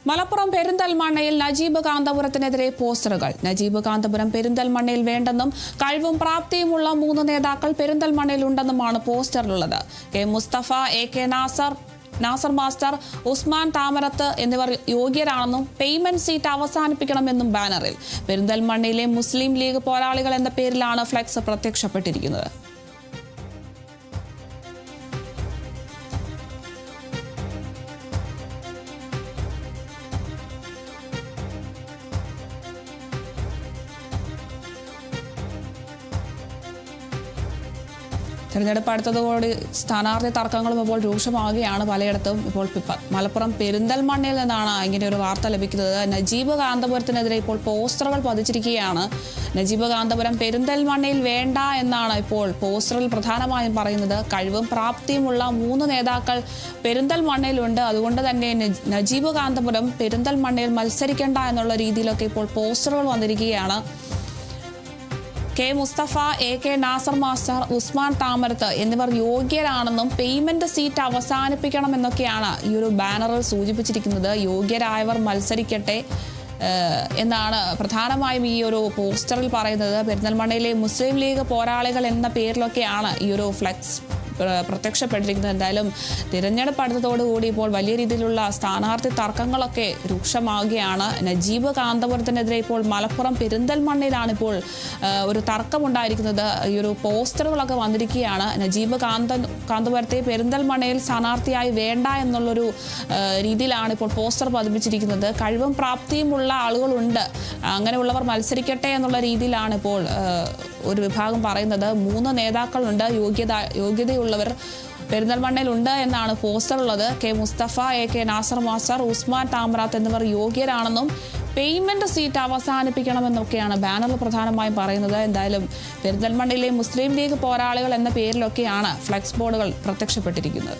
മലപ്പുറം പെരിന്തൽമണ്ണയിൽ നജീബ് കാന്തപുരത്തിനെതിരെ പോസ്റ്ററുകൾ. നജീബ് കാന്തപുരം പെരിന്തൽമണ്ണയിൽ വേണ്ടെന്നും കഴിവും പ്രാപ്തിയുമുള്ള 3 നേതാക്കൾ പെരിന്തൽമണ്ണയിൽ ഉണ്ടെന്നുമാണ് പോസ്റ്ററിലുള്ളത്. K Mustafa, AK Nasar master, Usman Thamarath എന്നിവർ യോഗ്യരാണെന്നും പേയ്മെന്റ് സീറ്റ് അവസാനിപ്പിക്കണമെന്നും ബാനറിൽ. പെരിന്തൽമണ്ണയിലെ മുസ്ലിം ലീഗ് പോരാളികൾ എന്ന പേരിലാണ് ഫ്ലെക്സ് പ്രത്യക്ഷപ്പെട്ടിരിക്കുന്നത്. തെരഞ്ഞെടുപ്പ് അടുത്തതോടെ സ്ഥാനാർത്ഥി തർക്കങ്ങളും ഇപ്പോൾ രൂക്ഷമാവുകയാണ് പലയിടത്തും. ഇപ്പോൾ മലപ്പുറം പെരിന്തൽമണ്ണയിൽ നിന്നാണ് ഇങ്ങനെ ഒരു വാർത്ത ലഭിക്കുന്നത്. നജീബ് കാന്തപുരത്തിനെതിരെ ഇപ്പോൾ പോസ്റ്ററുകൾ പതിച്ചിരിക്കുകയാണ്. നജീബ് കാന്തപുരം പെരിന്തൽമണ്ണയിൽ വേണ്ട എന്നാണ് ഇപ്പോൾ പോസ്റ്ററിൽ പ്രധാനമായും പറയുന്നത്. കഴിവും പ്രാപ്തിയുമുള്ള 3 നേതാക്കൾ പെരിന്തൽമണ്ണയിലുണ്ട്. അതുകൊണ്ട് തന്നെ നജീബ് കാന്തപുരം പെരിന്തൽമണ്ണയിൽ മത്സരിക്കേണ്ട എന്നുള്ള രീതിയിലൊക്കെ ഇപ്പോൾ പോസ്റ്ററുകൾ വന്നിരിക്കുകയാണ്. K Mustafa, AK Nasar master, Usman Thamarath എന്നിവർ യോഗ്യരാണെന്നും പേയ്മെന്റ് സീറ്റ് അവസാനിപ്പിക്കണമെന്നൊക്കെയാണ് ഈ ഒരു ബാനറിൽ സൂചിപ്പിച്ചിരിക്കുന്നത്. യോഗ്യരായവർ മത്സരിക്കട്ടെ എന്നാണ് പ്രധാനമായും ഈ ഒരു പോസ്റ്ററിൽ പറയുന്നത്. പെരിന്തൽമണ്ണയിലെ മുസ്ലിം ലീഗ് പോരാളികൾ എന്ന പേരിലൊക്കെയാണ് ഈ ഒരു ഫ്ലെക്സ് പ്രത്യക്ഷപ്പെട്ടിരിക്കുന്നത്. എന്തായാലും തിരഞ്ഞെടുപ്പ് അടുത്തതോടുകൂടി ഇപ്പോൾ വലിയ രീതിയിലുള്ള സ്ഥാനാർത്ഥി തർക്കങ്ങളൊക്കെ രൂക്ഷമാവുകയാണ്. നജീബ് കാന്തപുരത്തിനെതിരെ ഇപ്പോൾ മലപ്പുറം പെരിന്തൽമണ്ണയിലാണ് ഇപ്പോൾ ഒരു തർക്കമുണ്ടായിരിക്കുന്നത്. ഈ ഒരു പോസ്റ്ററുകളൊക്കെ വന്നിരിക്കുകയാണ്. നജീബ് കാന്തപുരത്തെ പെരിന്തൽമണ്ണയിൽ സ്ഥാനാർത്ഥിയായി വേണ്ട എന്നുള്ളൊരു രീതിയിലാണ് ഇപ്പോൾ പോസ്റ്റർ പതിപ്പിച്ചിരിക്കുന്നത്. കഴിവും പ്രാപ്തിയുമുള്ള ആളുകളുണ്ട്, അങ്ങനെയുള്ളവർ മത്സരിക്കട്ടെ എന്നുള്ള രീതിയിലാണ് ഇപ്പോൾ ഒരു വിഭാഗം പറയുന്നത്. 3 നേതാക്കളുണ്ട്, യോഗ്യതയുള്ളവർ പെരിന്തൽമണ്ണയിലുണ്ട് എന്നാണ് പോസ്റ്ററുള്ളത്. K Mustafa, AK Nasar master, Usman Thamarath എന്നിവർ യോഗ്യരാണെന്നും പേയ്മെന്റ് സീറ്റ് അവസാനിപ്പിക്കണമെന്നൊക്കെയാണ് ബാനറിൽ പ്രധാനമായും പറയുന്നത്. എന്തായാലും പെരിന്തൽമണ്ണയിലെ മുസ്ലിം ലീഗ് പോരാളികൾ എന്ന പേരിലൊക്കെയാണ് ഫ്ലെക്സ് ബോർഡുകൾ പ്രത്യക്ഷപ്പെട്ടിരിക്കുന്നത്.